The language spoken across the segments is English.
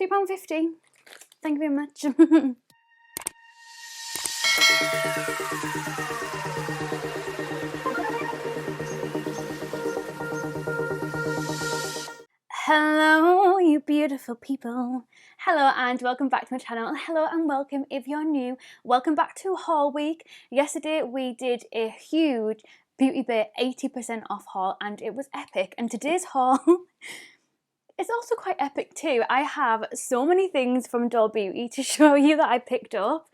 £3.50. Thank you very much. Hello, you beautiful people. Hello and welcome back to my channel. Hello and welcome if you're new. Welcome back to haul week. Yesterday we did a huge Beauty Bay 80% off haul and it was epic. And today's haul is also quite epic too. I have so many things from Doll Beauty to show you that I picked up.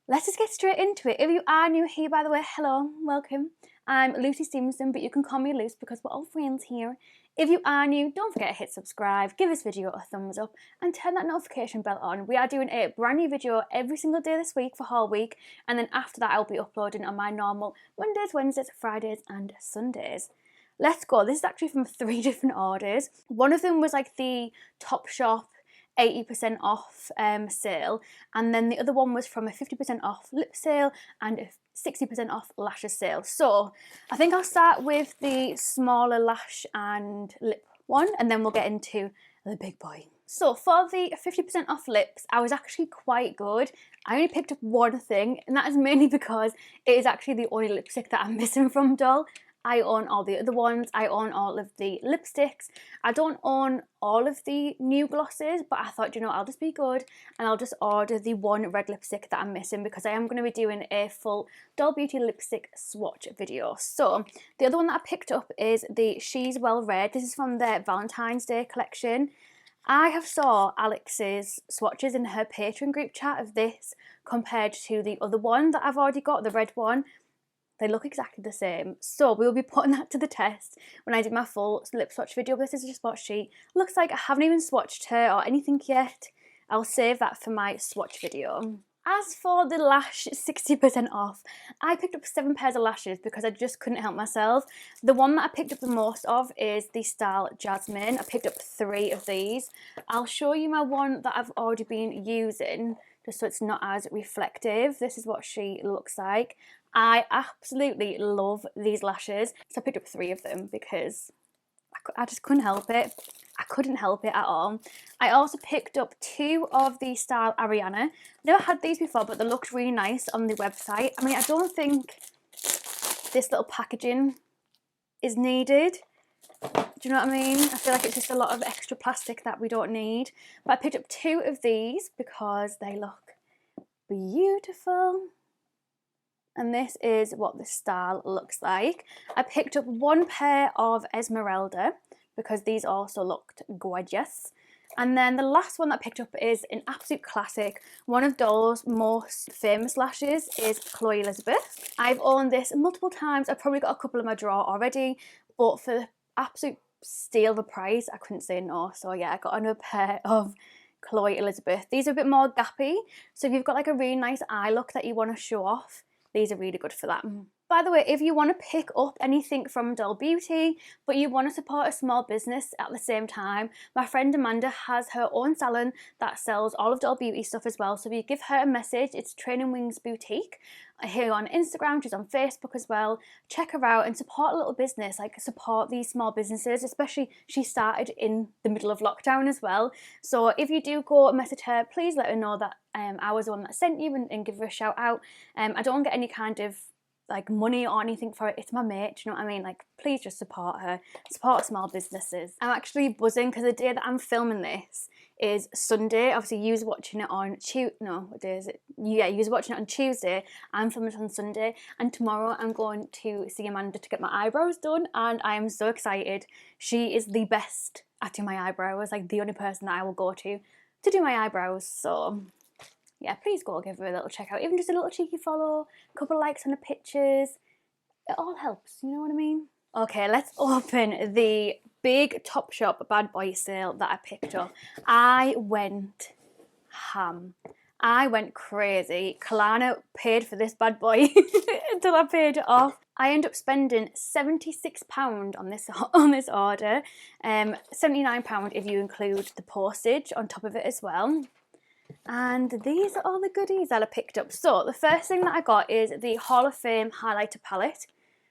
Let's just get straight into it. If you are new here, by the way, hello, welcome. I'm Lucy Stephenson, but you can call me Luce because we're all friends here. If you are new, don't forget to hit subscribe, give this video a thumbs up and turn that notification bell on. We are doing a brand new video every single day this week for haul week, and then after that I'll be uploading on my normal Mondays, Wednesdays, Fridays and Sundays. Let's go. This is actually from 3 different orders. One of them was like the Topshop 80% off sale, and then the other one was from a 50% off lip sale and a 60% off lashes sale. So I think I'll start with the smaller lash and lip one and then we'll get into the big boy. So for the 50% off lips, I was actually quite good. I only picked up one thing, and that is mainly because it is actually the only lipstick that I'm missing from Doll. I own all the other ones, I own all of the lipsticks. I don't own all of the new glosses, but I thought, you know, I'll just be good and I'll just order the one red lipstick that I'm missing because I am going to be doing a full Doll Beauty lipstick swatch video. So the other one that I picked up is the She's Well Red. This is from their Valentine's Day collection. I have saw Alex's swatches in her Patreon group chat of this compared to the other one that I've already got, the red one. They look exactly the same, so we'll be putting that to the test when I do my full lip swatch video. This is just what she looks like. I haven't even swatched her or anything yet. I'll save that for my swatch video. As for the lash 60% off, I picked up 7 pairs of lashes because I just couldn't help myself. The one that I picked up the most of is the style Jasmine. I picked up 3 of these. I'll show you my one that I've already been using just so it's not as reflective. This is what she looks like. I absolutely love these lashes. So I picked up 3 of them because I just couldn't help it. I couldn't help it at all. I also picked up 2 of the style Ariana. Never had these before, but they looked really nice on the website. I mean, I don't think this little packaging is needed. Do you know what I mean? I feel like it's just a lot of extra plastic that we don't need. But I picked up 2 of these because they look beautiful. And this is what the style looks like. I picked up 1 pair of Esmeralda because these also looked gorgeous. And then the last one that I picked up is an absolute classic. One of Doll's most famous lashes is Chloe Elizabeth. I've owned this multiple times. I've probably got a couple in my drawer already, but for the absolute steal of a price, I couldn't say no. So yeah, I got another pair of Chloe Elizabeth. These are a bit more gappy. So if you've got like a really nice eye look that you want to show off, these are really good for that. By the way, if you want to pick up anything from Doll Beauty, but you want to support a small business at the same time, my friend Amanda has her own salon that sells all of Doll Beauty stuff as well. So if you give her a message, it's Training Wings Boutique. Here on Instagram, she's on Facebook as well. Check her out and support a little business, like support these small businesses, especially she started in the middle of lockdown as well. So if you do go message her, please let her know that I was the one that sent you and give her a shout out. I don't get any kind of like money or anything for it. It's my mate, do you know what I mean? Like, please just support her, support small businesses. I'm actually buzzing because the day that I'm filming this is Sunday. Obviously you was watching it on what day is it? Yeah, you was watching it on Tuesday. I'm filming it on Sunday, and tomorrow I'm going to see Amanda to get my eyebrows done, and I am so excited. She is the best at doing my eyebrows, like the only person that I will go to do my eyebrows. So yeah, please go give her a little check out, even just a little cheeky follow, a couple of likes on the pictures. It all helps, you know what I mean? Okay, let's open the big Topshop bad boy sale that I picked up. I went ham. I went crazy. Kalana paid for this bad boy until I paid it off. I ended up spending £76 on this order. £79 if you include the postage on top of it as well. And these are all the goodies that I picked up. So the first thing that I got is the Hall of Fame highlighter palette,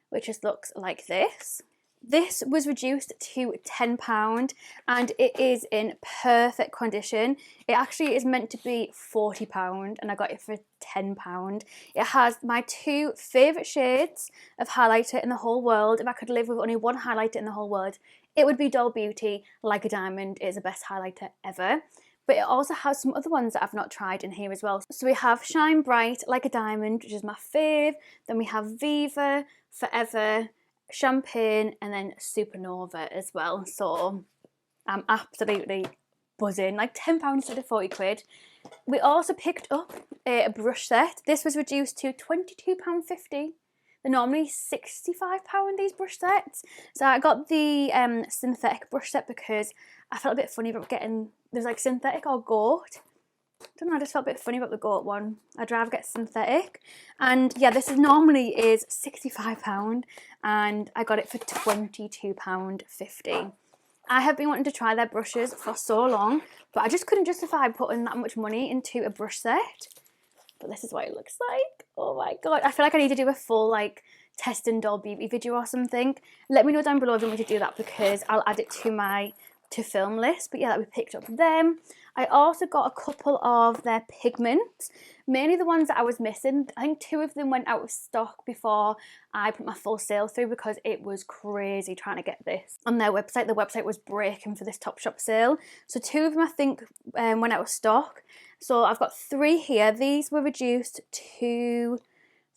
which just looks like this. This was reduced to £10 and it is in perfect condition. It actually is meant to be £40 and I got it for £10. It has my 2 favourite shades of highlighter in the whole world. If I could live with only one highlighter in the whole world, it would be Doll Beauty Like a Diamond. It is the best highlighter ever. But it also has some other ones that I've not tried in here as well. So we have Shine Bright Like a Diamond, which is my fave. Then we have Viva, Forever, Champagne, and then Supernova as well. So I'm absolutely buzzing. Like £10 instead of 40 quid. We also picked up a brush set. This was reduced to £22.50. They're normally £65, these brush sets. So I got the synthetic brush set because I felt a bit funny about getting, there's like synthetic or goat. I don't know, I just felt a bit funny about the goat one. I'd rather get synthetic. And yeah, this is normally is £65 and I got it for £22.50. I have been wanting to try their brushes for so long, but I just couldn't justify putting that much money into a brush set. But this is what it looks like. Oh my god, I feel like I need to do a full like testing Doll Beauty video or something. Let me know down below if you want me to do that because I'll add it to my to film list. But yeah, that we picked up them. I also got a couple of their pigments, mainly the ones that I was missing. I think 2 of them went out of stock before I put my full sale through because it was crazy trying to get this on their website. The website was breaking for this Topshop sale. So 2 of them I think went out of stock. So I've got 3 here. These were reduced to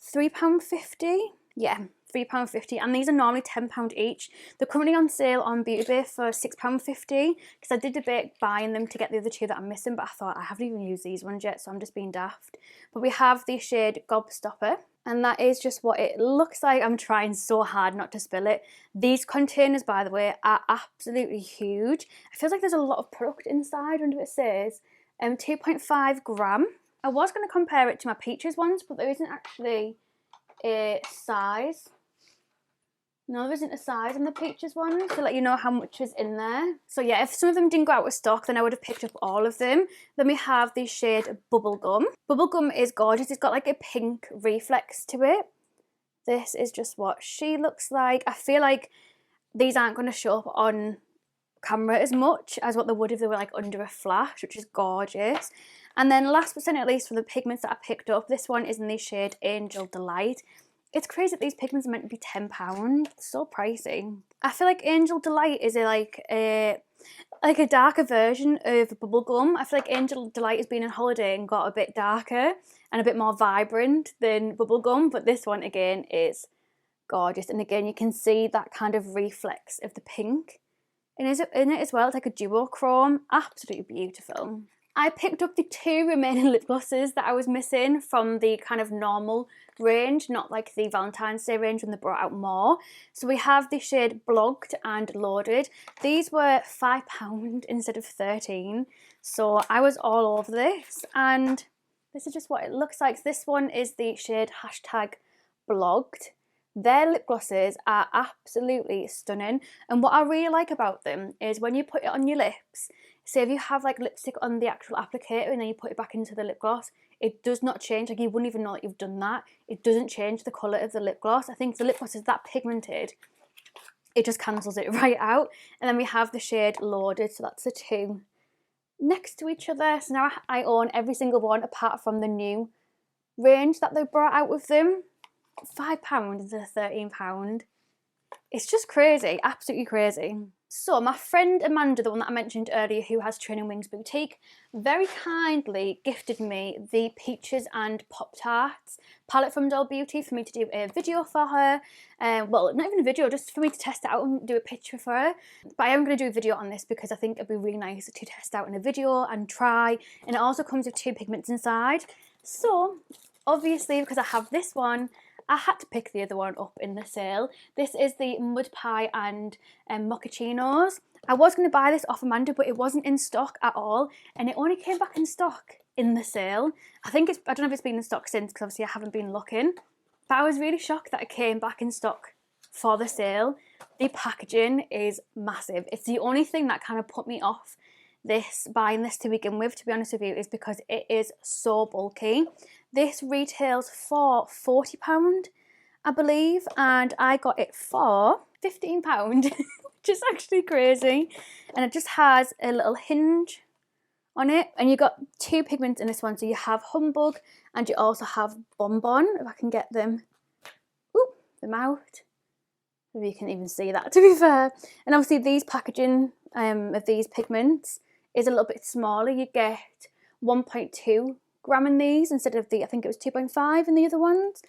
£3.50. Yeah, £3.50, and these are normally £10 each. They're currently on sale on Beauty Bay for £6.50 because I did debate buying them to get the other 2 that I'm missing, but I thought I haven't even used these ones yet, so I'm just being daft. But we have the shade Gobstopper, and that is just what it looks like. I'm trying so hard not to spill it. These containers, by the way, are absolutely huge. It feels like there's a lot of product inside. Under it says 2.5 gram. I was going to compare it to my Peaches ones, but there isn't actually a size. No, there isn't a size on the Peaches one to let you know how much is in there. So yeah, if some of them didn't go out of stock, then I would have picked up all of them. Then we have the shade Bubblegum. Bubblegum is gorgeous. It's got like a pink reflex to it. This is just what she looks like. I feel like these aren't going to show up on camera as much as what they would if they were like under a flash, which is gorgeous. And then last but not least, from the pigments that I picked up, this one is in the shade Angel Delight. It's crazy that these pigments are meant to be £10. It's so pricey. I feel like Angel Delight is like a darker version of Bubblegum. I feel like Angel Delight has been on holiday and got a bit darker and a bit more vibrant than Bubblegum, but this one again is gorgeous. And again, you can see that kind of reflex of the pink. And in it as well, it's like a duochrome. Absolutely beautiful. I picked up the 2 remaining lip glosses that I was missing from the kind of normal range, not like the Valentine's Day range when they brought out more. So we have the shade Blogged and Loaded. These were £5 instead of 13. So I was all over this, and this is just what it looks like. This one is the shade #blogged. Their lip glosses are absolutely stunning, and what I really like about them is when you put it on your lips, say if you have like lipstick on the actual applicator and then you put it back into the lip gloss, it does not change. Like, you wouldn't even know that you've done that. It doesn't change the colour of the lip gloss. I think the lip gloss is that pigmented, it just cancels it right out. And then we have the shade Loaded, so that's the 2 next to each other. So now I own every single one apart from the new range that they brought out with them. £5 instead of £13. It's just crazy, absolutely crazy. So my friend Amanda, the one that I mentioned earlier, who has Training Wings Boutique, very kindly gifted me the Peaches and Pop-Tarts palette from Doll Beauty for me to do a video for her. Well, not even a video, just for me to test it out and do a picture for her. But I am going to do a video on this because I think it'd be really nice to test out in a video and try. And it also comes with 2 pigments inside. So obviously, because I have this one, I had to pick the other one up in the sale. This is the Mud Pie and Mochachinos. I was going to buy this off Amanda, but it wasn't in stock at all, and it only came back in stock in the sale. I don't know if it's been in stock since, because obviously I haven't been looking, but I was really shocked that it came back in stock for the sale. The packaging is massive. It's the only thing that kind of put me off buying this to begin with, to be honest with you, is because it is so bulky. This retails for £40, I believe, and I got it for £15, which is actually crazy. And it just has a little hinge on it, and you got 2 pigments in this one. So you have Humbug and you also have Bonbon, if I can get them out. Maybe you can even see that, to be fair. And obviously these packaging of these pigments is a little bit smaller. You get 1.2 gram in these instead of I think it was 2.5 in the other ones.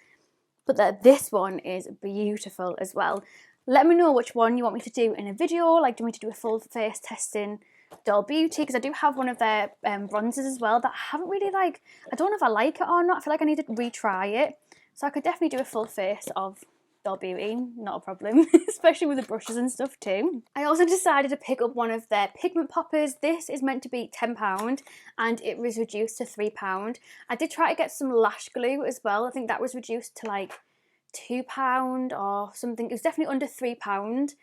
But this one is beautiful as well. Let me know which one you want me to do in a video. Like, do you want me to do a full face testing Doll Beauty? Because I do have one of their bronzers as well that I haven't really I don't know if I like it or not. I feel like I need to retry it. So I could definitely do a full face of Doll Beauty, not a problem, especially with the brushes and stuff too. I also decided to pick up one of their pigment poppers. This is meant to be £10 and it was reduced to £3. I did try to get some lash glue as well. I think that was reduced to like £2 or something. It was definitely under £3,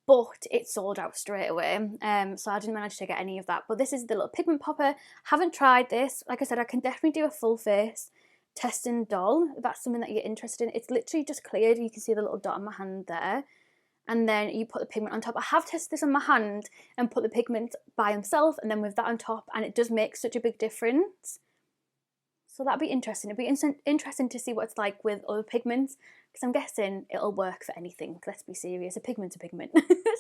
but it sold out straight away. So I didn't manage to get any of that. But this is the little pigment popper. Haven't tried this. Like I said, I can definitely do a full face testing doll if that's something that you're interested in. It's literally just cleared. You can see the little dot on my hand there, and then you put the pigment on top. I have tested this on my hand and put the pigment by himself and then with that on top, and it does make such a big difference. So that'd be interesting. It'd be interesting to see what it's like with other pigments, because I'm guessing it'll work for anything. Let's be serious, a pigment's a pigment.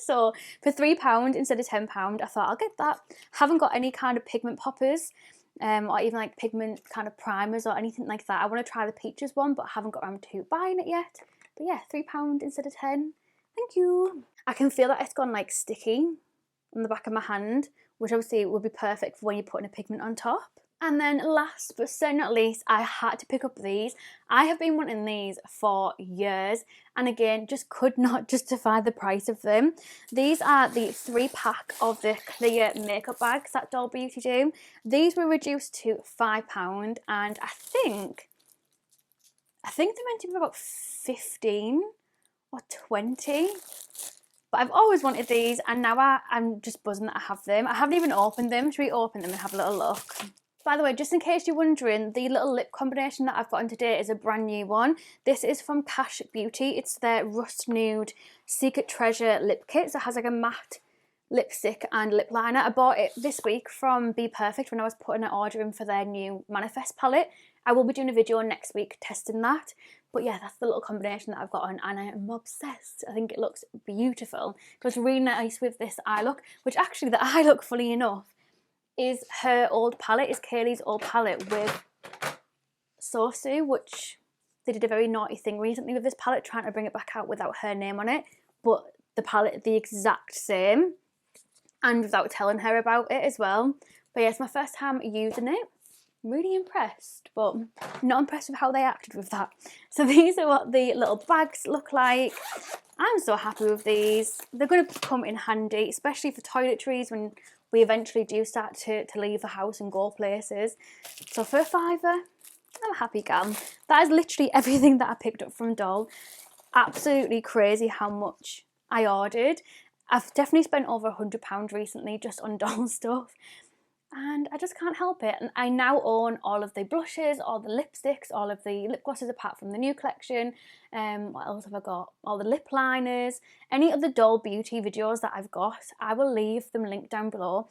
So for £3 instead of £10, I thought I'll get that. Haven't got any kind of pigment poppers or even like pigment kind of primers or anything like that. I want to try the Peaches one, but I haven't got around to buying it yet. But yeah, £3 instead of 10. Thank you. I can feel that it's gone like sticky on the back of my hand, which obviously would be perfect for when you're putting a pigment on top. And then last but certainly not least, I had to pick up these. I have been wanting these for years, and again, just could not justify the price of them. These are the 3-pack of the clear makeup bags that Doll Beauty do. These were reduced to £5, and I think they're meant to be about 15 or 20. But I've always wanted these, and now I'm just buzzing that I have them. I haven't even opened them. Should we open them and have a little look? By the way, just in case you're wondering, the little lip combination that I've got on today is a brand new one. This is from Cash Beauty. It's their Rust Nude Secret Treasure lip kit. So it has like a matte lipstick and lip liner. I bought it this week from Be Perfect when I was putting an order in for their new Manifest palette. I will be doing a video next week testing that. But yeah, that's the little combination that I've got on, and I am obsessed. I think it looks beautiful. It goes really nice with this eye look, which actually the eye look, fully enough, is her old palette, is Kaylee's old palette with Sosu, which they did a very naughty thing recently with this palette, trying to bring it back out without her name on it, but the palette the exact same and without telling her about it as well. But yeah, it's my first time using it. I'm really impressed, but not impressed with how they acted with that. So these are what the little bags look like. I'm so happy with these. They're going to come in handy, especially for toiletries when we eventually do start to leave the house and go places. So for a £5, I'm a happy gal. That is literally everything that I picked up from Doll. Absolutely crazy how much I ordered. I've definitely spent over £100 recently just on Doll stuff, and I just can't help it. And I now own all of the blushes, all the lipsticks, all of the lip glosses apart from the new collection. What else have I got? All the lip liners, any of the Doll Beauty videos that I've got, I will leave them linked down below.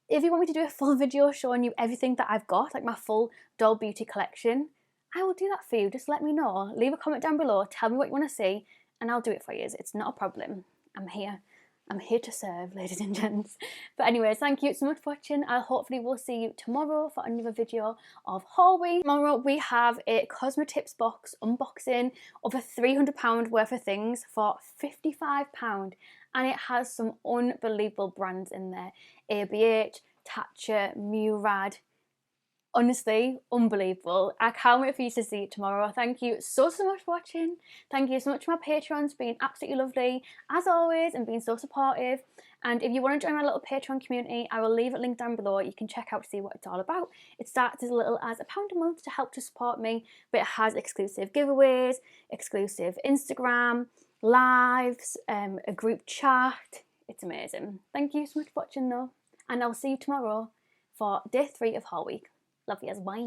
If you want me to do a full video showing you everything that I've got, like my full Doll Beauty collection, I will do that for you. Just let me know. Leave a comment down below, tell me what you want to see, and I'll do it for you. It's not a problem. I'm here. I'm here to serve, ladies and gents. But anyways, thank you so much for watching. I hopefully will see you tomorrow for another video of haul week. Tomorrow we have a Cosmetips box unboxing of a £300 worth of things for £55, and it has some unbelievable brands in there. ABH, Tatcha, Murad. Honestly, unbelievable. I can't wait for you to see it tomorrow. Thank you so much for watching. Thank you so much to my patrons for being absolutely lovely, as always, and being so supportive. And if you want to join my little Patreon community, I will leave it linked down below. You can check out to see what it's all about. It starts as little as £1 a month to help to support me, but it has exclusive giveaways, exclusive Instagram, lives, a group chat. It's amazing. Thank you so much for watching though, and I'll see you tomorrow for day 3 of haul week. Love you as bye.